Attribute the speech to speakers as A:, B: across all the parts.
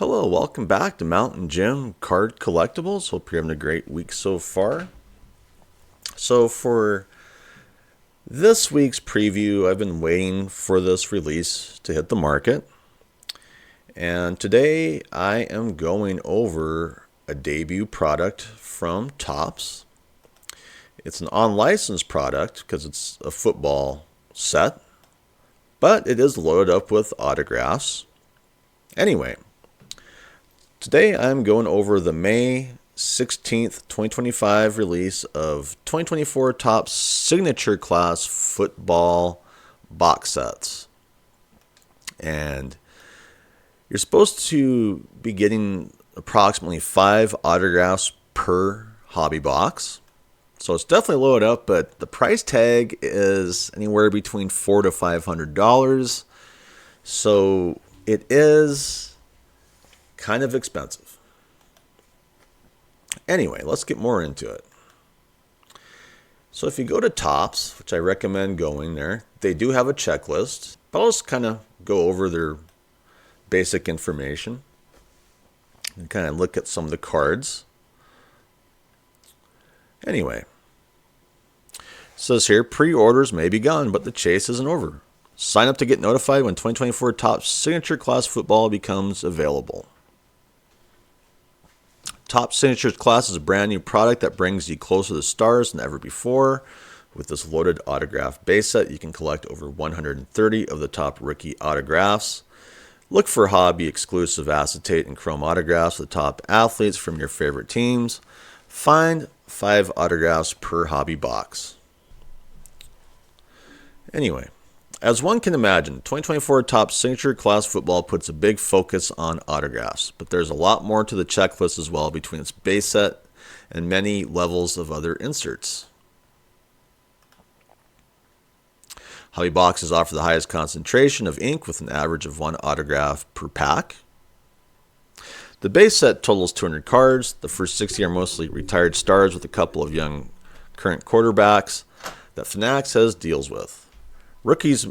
A: Hello, welcome back to Mountain Gym Card Collectibles. Hope you're having a great week so far. So for this week's preview, I've been waiting for this release to hit the market. And today I am going over a debut product from Topps. It's an unlicensed product because it's a football set, but it is loaded up with autographs. Anyway, today I'm going over the May 16th, 2025 release of 2024 Topps Signature Class Football box sets. And you're supposed to be getting approximately 5 autographs per hobby box. So it's definitely loaded up, but the price tag is anywhere between $400 to $500. So it is kind of expensive. Anyway, let's get more into it. So if you go to Topps, which I recommend going there, they do have a checklist, but I'll just kind of go over their basic information and kind of look at some of the cards. Anyway, it says here, pre-orders may be gone, but the chase isn't over. Sign up to get notified when 2024 Topps Signature Class Football becomes available. Topps Signature Class is a brand new product that brings you closer to the stars than ever before. With this loaded autograph base set, you can collect over 130 of the top rookie autographs. Look for hobby exclusive acetate and chrome autographs of the top athletes from your favorite teams. Find 5 autographs per hobby box. Anyway, as one can imagine, 2024 Topps Signature Class Football puts a big focus on autographs, but there's a lot more to the checklist as well between its base set and many levels of other inserts. Hobby boxes offer the highest concentration of ink with an average of 1 autograph per pack. The base set totals 200 cards. The first 60 are mostly retired stars with a couple of young current quarterbacks that Fanatics has deals with. Rookies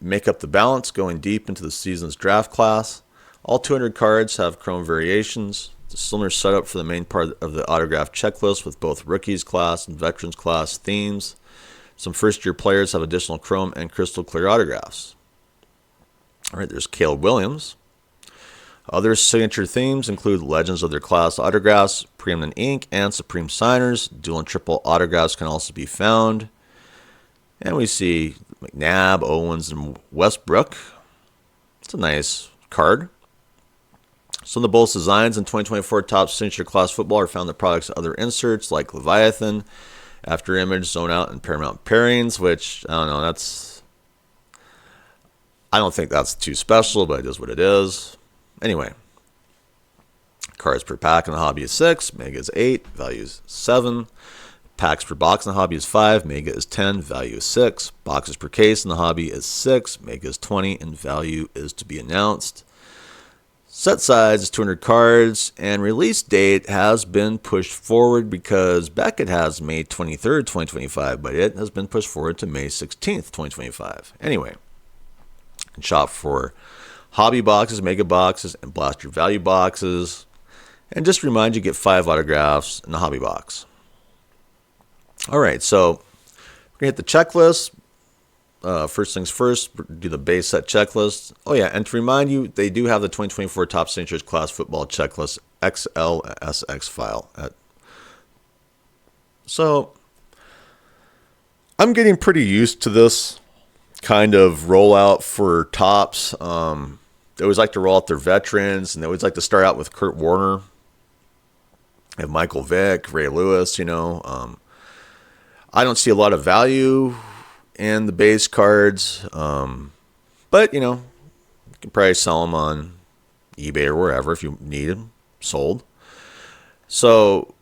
A: make up the balance going deep into the season's draft class. All 200 cards have chrome variations. It's a similar setup for the main part of the autograph checklist with both rookies class and veterans class themes. Some first-year players have additional chrome and crystal clear autographs. All right, there's Caleb Williams. Other signature themes include legends of their class autographs, preeminent ink, and supreme signers. Dual and triple autographs can also be found. And we see McNabb, Owens, and Westbrook. It's a nice card. Some of the boldest designs in 2024 Topps Signature Class Football are found in the product's other inserts like Leviathan, After Image, Zone Out, and Paramount Pairings, which, I don't know, I don't think that's too special, but it is what it is. Anyway, cards per pack in the hobby is 6, Mega is 8, value is 7. Packs per box in the hobby is 5, Mega is 10, value is 6. Boxes per case in the hobby is 6, Mega is 20, and value is to be announced. Set size is 200 cards, and release date has been pushed forward because Beckett has May 23rd, 2025, but it has been pushed forward to May 16th, 2025. Anyway, you can shop for hobby boxes, mega boxes, and blaster value boxes. And just to remind you, get 5 autographs in the hobby box. All right, so we're going to hit the checklist. First things first, do the base set checklist. Oh yeah, and to remind you, they do have the 2024 Topps Signatures Class Football Checklist XLSX file. So I'm getting pretty used to this kind of rollout for Topps. They always like to roll out their veterans, and they always like to start out with Kurt Warner, and Michael Vick, Ray Lewis. I don't see a lot of value in the base cards, but you can probably sell them on eBay or wherever if you need them sold. So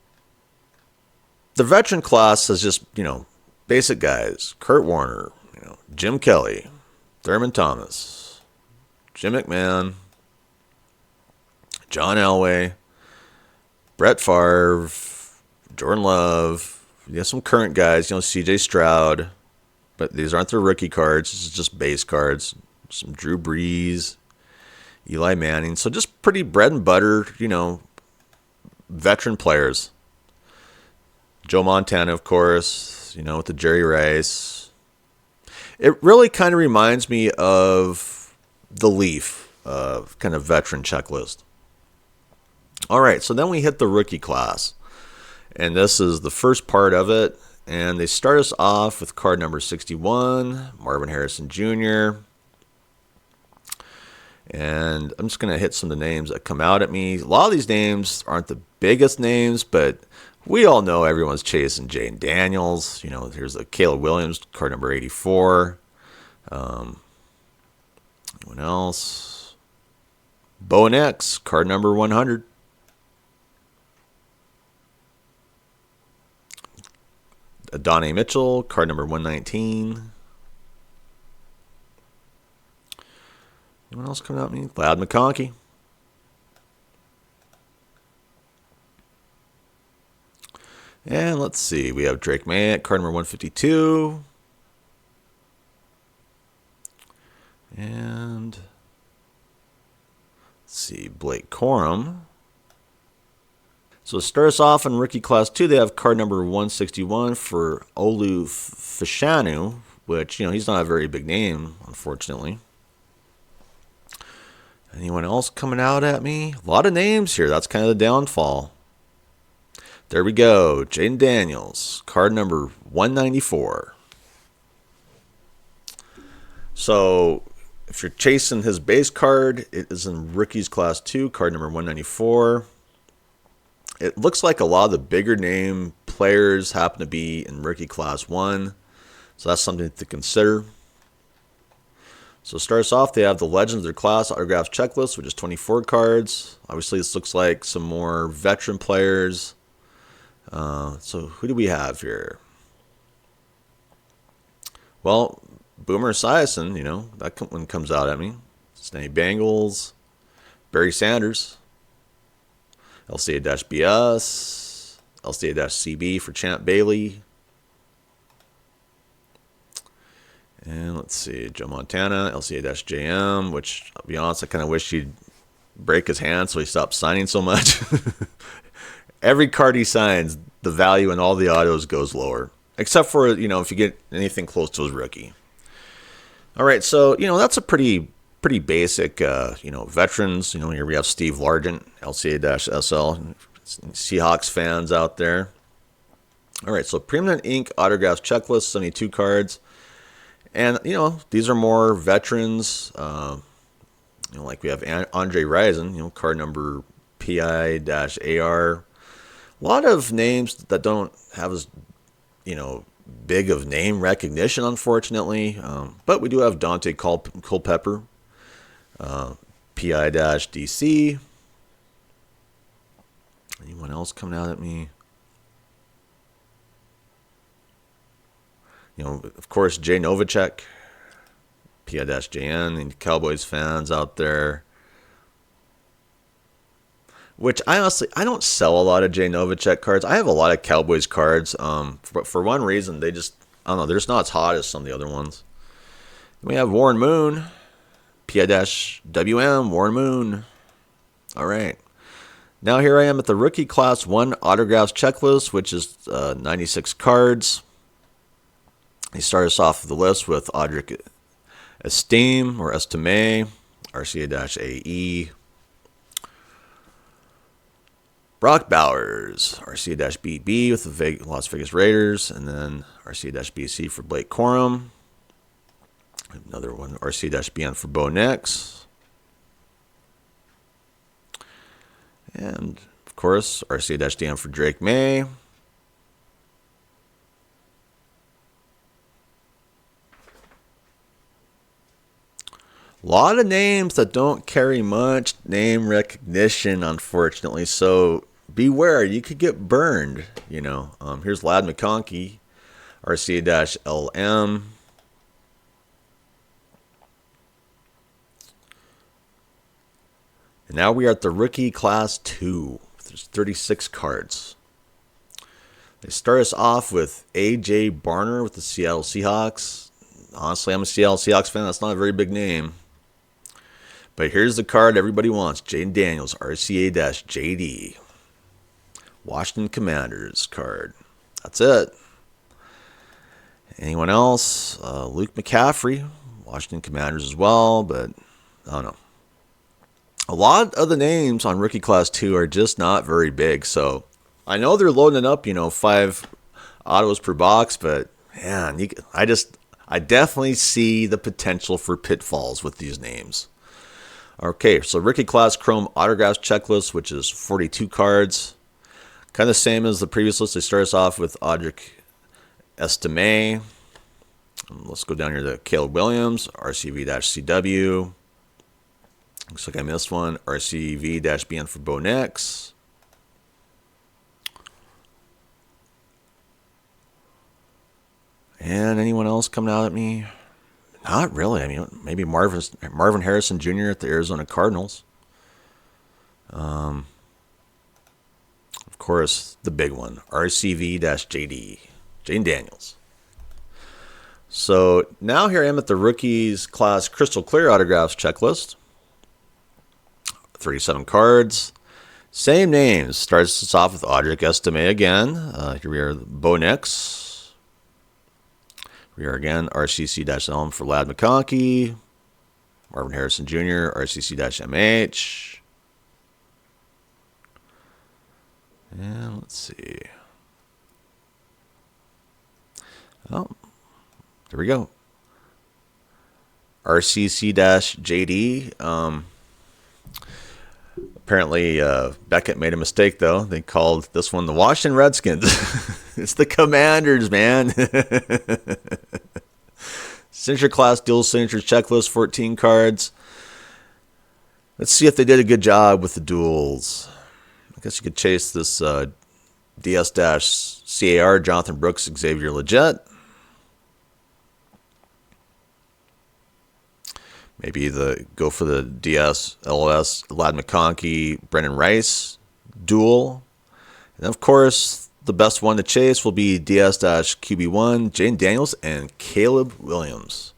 A: the veteran class is just basic guys: Kurt Warner, Jim Kelly, Thurman Thomas, Jim McMahon, John Elway, Brett Favre, Jordan Love. You have some current guys, C.J. Stroud, but these aren't their rookie cards. This is just base cards. Some Drew Brees. Eli Manning. So just pretty bread and butter, veteran players. Joe Montana, of course, with the Jerry Rice. It really kind of reminds me of the Leaf kind of veteran checklist. All right, so then we hit the rookie class. And this is the first part of it. And they start us off with card number 61, Marvin Harrison Jr. And I'm just going to hit some of the names that come out at me. A lot of these names aren't the biggest names, but we all know everyone's chasing Jayden Daniels. Here's a Caleb Williams, card number 84. Anyone else? Bo Nix, card number 100. Adonai Mitchell, card number 119. Anyone else coming out at me? Ladd McConkey. And let's see. We have Drake May at card number 152. And let's see. Blake Corum. So to start us off in rookie class 2, they have card number 161 for Olu Fashanu, which, he's not a very big name, unfortunately. Anyone else coming out at me? A lot of names here. That's kind of the downfall. There we go. Jayden Daniels, card number 194. So if you're chasing his base card, it is in rookies class 2, card number 194. It looks like a lot of the bigger name players happen to be in rookie class 1. So that's something to consider. So starts off, they have the Legends of their class autographs checklist, which is 24 cards. Obviously, this looks like some more veteran players. So who do we have here? Well, Boomer Esiason, that one comes out at me. Cincinnati Bengals. Barry Sanders. LCA-BS, LCA-CB for Champ Bailey. And let's see, Joe Montana, LCA-JM, which, I'll be honest, I kind of wish he'd break his hand so he stopped signing so much. Every card he signs, the value in all the autos goes lower. Except for, if you get anything close to his rookie. All right, so, that's a pretty basic, veterans. Here we have Steve Largent, LCA-SL, Seahawks fans out there. All right, so Preeminent Ink autographs checklist, 72 cards. And, these are more veterans. Like we have Andre Rison, card number PI-AR. A lot of names that don't have as, big of name recognition, unfortunately. But we do have Dante Culpepper. PI-DC. Anyone else coming out at me? Of course, Jay Novacek, PI-JN, and Cowboys fans out there. Which I don't sell a lot of Jay Novacek cards. I have a lot of Cowboys cards. For one reason, they're just not as hot as some of the other ones. We have Warren Moon. PI-WM, Warren Moon. All right. Now here I am at the rookie class 1 autographs checklist, which is 96 cards. They start us off the list with Audric Estime or Estime, RCA-AE. Brock Bowers, RCA-BB with the Las Vegas Raiders, and then RCA-BC for Blake Corum. Another one, RC-BN for Bo Nix. And, of course, RC-DM for Drake May. A lot of names that don't carry much name recognition, unfortunately. So beware, you could get burned. Here's Ladd McConkey, RCA-LM. And now we are at the rookie class 2. There's 36 cards. They start us off with A.J. Barner with the Seattle Seahawks. Honestly, I'm a Seattle Seahawks fan. That's not a very big name. But here's the card everybody wants. Jayden Daniels, RCA-JD. Washington Commanders card. That's it. Anyone else? Luke McCaffrey, Washington Commanders as well, but I don't know. A lot of the names on Rookie Class 2 are just not very big, so I know they're loading up, 5 autos per box, but man, I definitely see the potential for pitfalls with these names. Okay, so Rookie Class Chrome Autographs Checklist, which is 42 cards. Kind of the same as the previous list. They start us off with Audric Estime. Let's go down here to Caleb Williams, RCV-CW. Looks like I missed one. RCV-BN for Bo Nix. And anyone else coming out at me? Not really. I mean, maybe Marvin Harrison Jr. at the Arizona Cardinals. Of course, the big one, RCV-JD, Jayden Daniels. So now here I am at the Rookies Class Crystal Clear Autographs checklist. 37 cards. Same names. Starts us off with Audric Estime again. Here we are, Bo Nix. We are again RCC-LM for Ladd McConkey. Marvin Harrison Jr., RCC-MH. And let's see. Oh, there we go. RCC-JD. Apparently, Beckett made a mistake, though. They called this one the Washington Redskins. It's the Commanders, man. Signature Class Dual Signatures Checklist, 14 cards. Let's see if they did a good job with the duels. I guess you could chase this DS-CAR, Jonathan Brooks, Xavier Legette. Maybe go for the DS, LOS, Ladd McConkey, Brendan Rice duel. And of course, the best one to chase will be DS-QB1, Jayden Daniels, and Caleb Williams.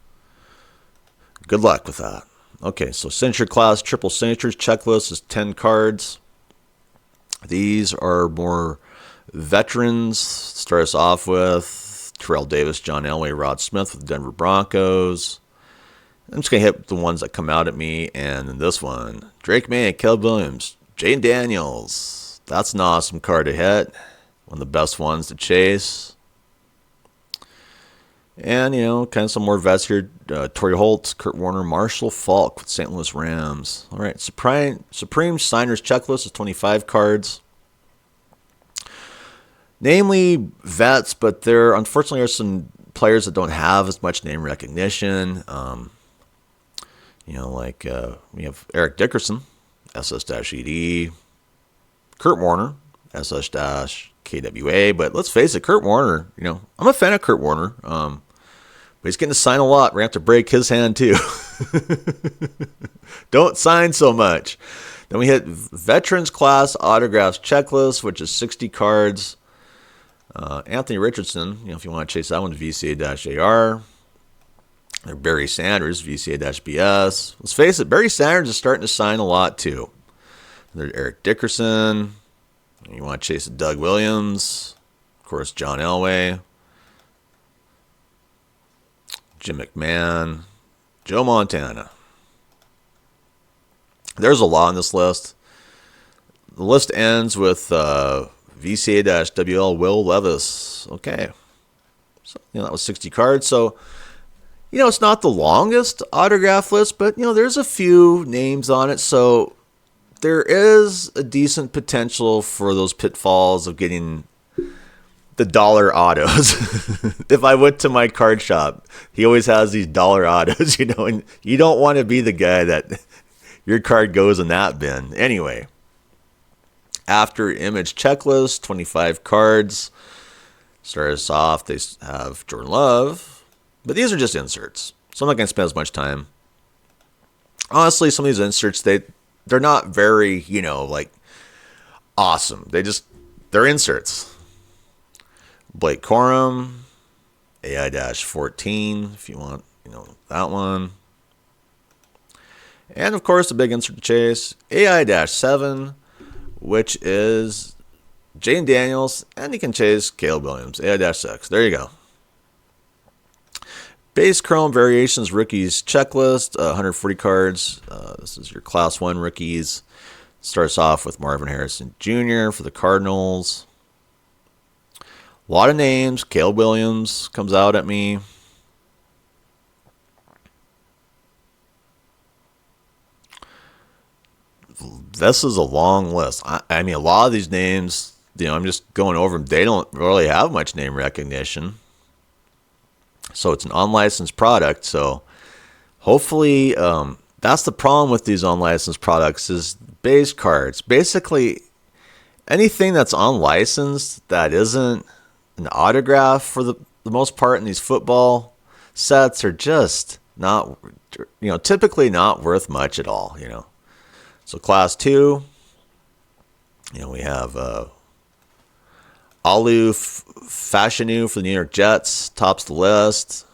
A: Good luck with that. Okay, so Signature Class Triple Signatures Checklist is 10 cards. These are more veterans. Start us off with Terrell Davis, John Elway, Rod Smith with the Denver Broncos. I'm just going to hit the ones that come out at me. And in this one, Drake May, Caleb Williams, Jayden Daniels. That's an awesome card to hit. One of the best ones to chase. And, kind of some more vets here. Torrey Holt, Kurt Warner, Marshall Falk with St. Louis Rams. All right, Supreme Signers Checklist is 25 cards. Namely vets, but there unfortunately are some players that don't have as much name recognition. We have Eric Dickerson, SS-ED, Kurt Warner, SS-KWA. But let's face it, Kurt Warner, I'm a fan of Kurt Warner. But he's getting to sign a lot. We're going to have to break his hand too. Don't sign so much. Then we hit Veterans Class Autographs Checklist, which is 60 cards. Anthony Richardson, if you want to chase that one, VCA-AR. Barry Sanders, VCA-BS. Let's face it, Barry Sanders is starting to sign a lot too. There's Eric Dickerson. You want to chase Doug Williams. Of course, John Elway. Jim McMahon. Joe Montana. There's a lot on this list. The list ends with VCA-WL Will Levis. Okay. So, that was 60 cards. So, it's not the longest autograph list, but, there's a few names on it. So there is a decent potential for those pitfalls of getting the dollar autos. If I went to my card shop, he always has these dollar autos, and you don't want to be the guy that your card goes in that bin. Anyway, after image checklist, 25 cards. Start us off, they have Jordan Love. But these are just inserts, so I'm not going to spend as much time. Honestly, some of these inserts, they're not very, awesome. They're inserts. Blake Corum, AI-14, if you want, that one. And of course, the big insert to chase, AI-7, which is Jayden Daniels, and you can chase Caleb Williams, AI-6. There you go. Base Chrome Variations Rookies Checklist, 140 cards. This is your Class 1 rookies. Starts off with Marvin Harrison Jr. for the Cardinals. A lot of names. Caleb Williams comes out at me. This is a long list. I mean, a lot of these names, I'm just going over them. They don't really have much name recognition. So it's an unlicensed product. So hopefully, that's the problem with these unlicensed products is base cards. Basically, anything that's unlicensed that isn't an autograph for the most part in these football sets are just not, typically not worth much at all, So Class 2, we have Alu Fashanu for the New York Jets, tops the list.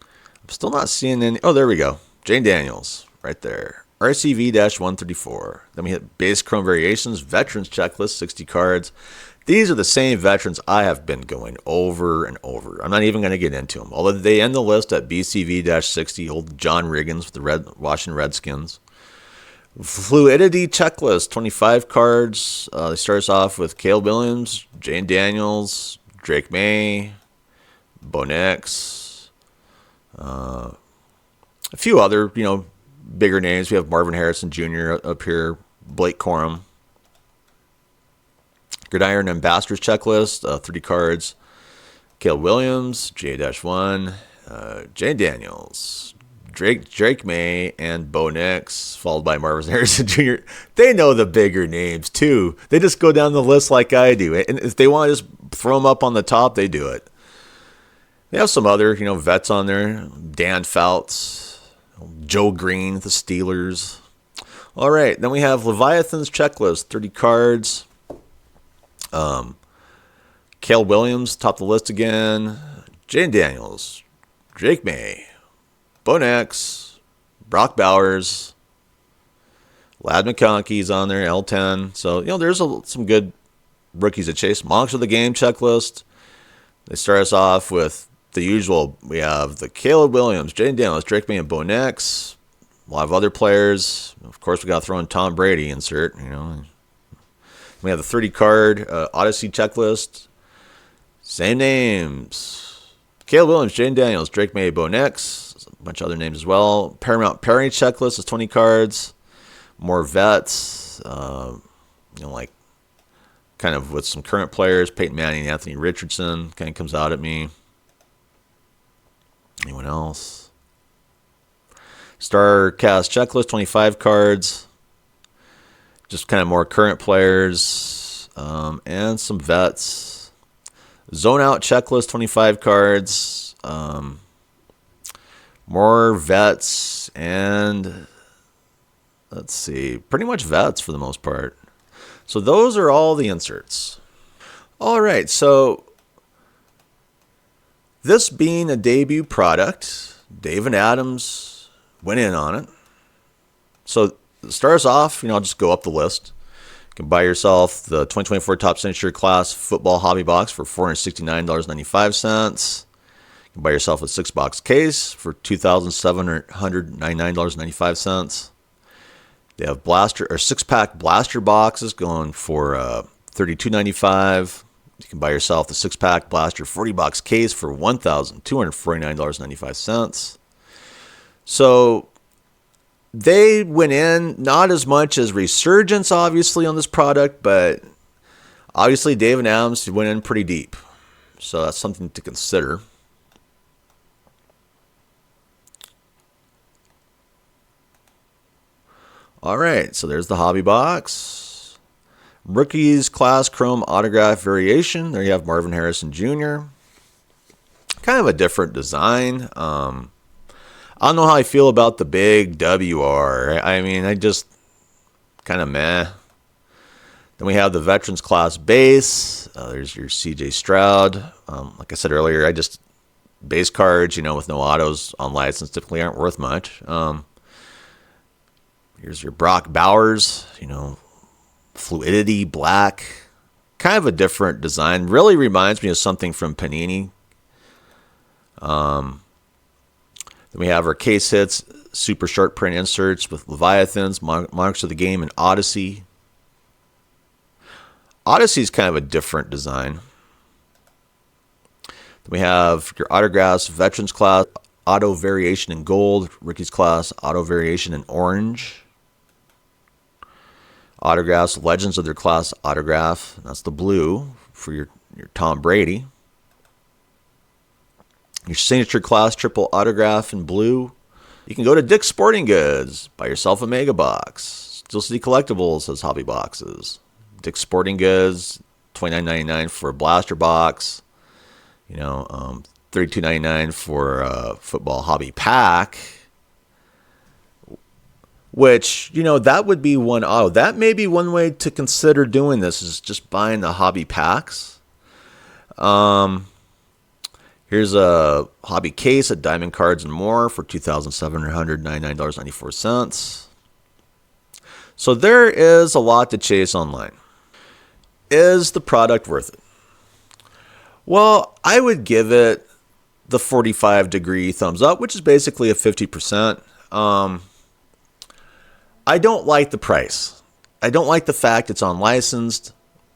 A: I'm still not seeing any. Oh, there we go. Jayden Daniels, right there. RCV-134. Then we hit Base Chrome Variations, Veterans Checklist, 60 cards. These are the same veterans I have been going over and over. I'm not even going to get into them. Although they end the list at BCV-60, old John Riggins with the Washington Redskins. Fluidity Checklist, 25 cards. It starts off with Caleb Williams, Jayden Daniels, Drake May, Bo Nix, a few other, bigger names. We have Marvin Harrison Jr. up here, Blake Corum. Gridiron Ambassadors Checklist, 30 cards. Caleb Williams, J-1, Jayden Daniels, Drake May, and Bo Nix, followed by Marvin Harrison Jr. They know the bigger names, too. They just go down the list like I do. And if they want to just throw them up on the top, they do it. They have some other, vets on there. Dan Fouts, Joe Green, the Steelers. All right, then we have Leviathan's Checklist, 30 cards. Caleb Williams, top of the list again. Jayden Daniels, Drake May, Bo Nix, Brock Bowers, Ladd McConkey's on there, L10. So, there's some good rookies to chase. Monks of the Game Checklist. They start us off with the usual. We have the Caleb Williams, Jayden Daniels, Drake May, and Bo Nix. A lot of other players. Of course, we got to throw in Tom Brady insert, We have the 30-card Odyssey Checklist. Same names. Caleb Williams, Jayden Daniels, Drake May, Bo Nix. A bunch of other names as well. Paramount Pairing Checklist is 20 cards. More vets. Like kind of with some current players. Peyton Manning, Anthony Richardson kind of comes out at me. Anyone else? Star Cast Checklist, 25 cards. Just kind of more current players and some vets. Zone Out Checklist, 25 cards. More vets and let's see, pretty much vets for the most part. So those are all the inserts. All right, so this being a debut product, Dave and Adams went in on it. So start us off, I'll just go up the list. You can buy yourself the 2024 Top Signature Class Football Hobby Box for $469.95. You can buy yourself a 6-box case for $2,799.95. They have blaster or 6-pack blaster boxes going for $32.95. You can buy yourself the 6-pack blaster 40-box case for $1,249.95. So they went in not as much as Resurgence, obviously, on this product, but obviously Dave and Adams went in pretty deep. So that's something to consider. All right, so there's the hobby box. Rookies Class Chrome Autograph Variation. There you have Marvin Harrison Jr. Kind of a different design. I don't know how I feel about the big WR. I mean, I just kind of meh. Then we have the Veterans Class Base. There's your CJ Stroud. Like I said earlier, I just base cards, with no autos on license typically aren't worth much. Here's your Brock Bowers, Fluidity Black. Kind of a different design. Really reminds me of something from Panini. Then we have our case hits, super short print inserts with Leviathans, Monarchs of the Game, and Odyssey. Odyssey is kind of a different design. Then we have your autographs, Veterans Class, auto variation in gold, Rookies Class, auto variation in orange. Autographs, Legends of their Class autograph. That's the blue for your Tom Brady. Your Signature Class triple autograph in blue. You can go to Dick's Sporting Goods, buy yourself a mega box. Steel City Collectibles has hobby boxes. Dick's Sporting Goods, $29.99 for a blaster box. $32.99 for a football hobby pack. Which, that would be one. Oh, that may be one way to consider doing this, is just buying the hobby packs. Here's a hobby case at Diamond Cards and More for $2,799.94. So there is a lot to chase online. Is the product worth it? Well, I would give it the 45-degree thumbs up, which is basically a 50%. I don't like the price. I don't like the fact it's unlicensed.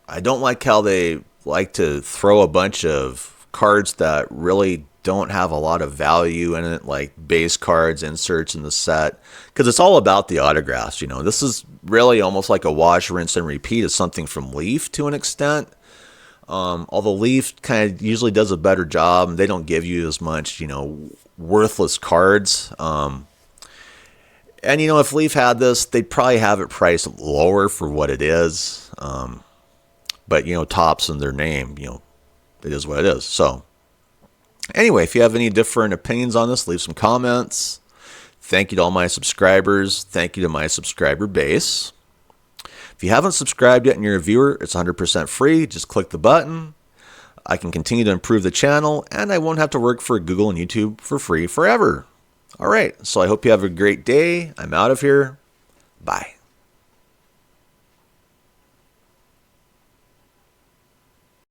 A: I don't like how they like to throw a bunch of cards that really don't have a lot of value in it, like base cards, inserts in the set, because it's all about the autographs. This is really almost like a wash, rinse, and repeat of something from Leaf to an extent. Although Leaf kind of usually does a better job, they don't give you as much, worthless cards. And, if Leaf had this, they'd probably have it priced lower for what it is. But, Topps in their name, it is what it is. So, anyway, if you have any different opinions on this, leave some comments. Thank you to all my subscribers. Thank you to my subscriber base. If you haven't subscribed yet and you're a viewer, it's 100% free. Just click the button. I can continue to improve the channel, and I won't have to work for Google and YouTube for free forever. All right, so I hope you have a great day. I'm out of here. Bye.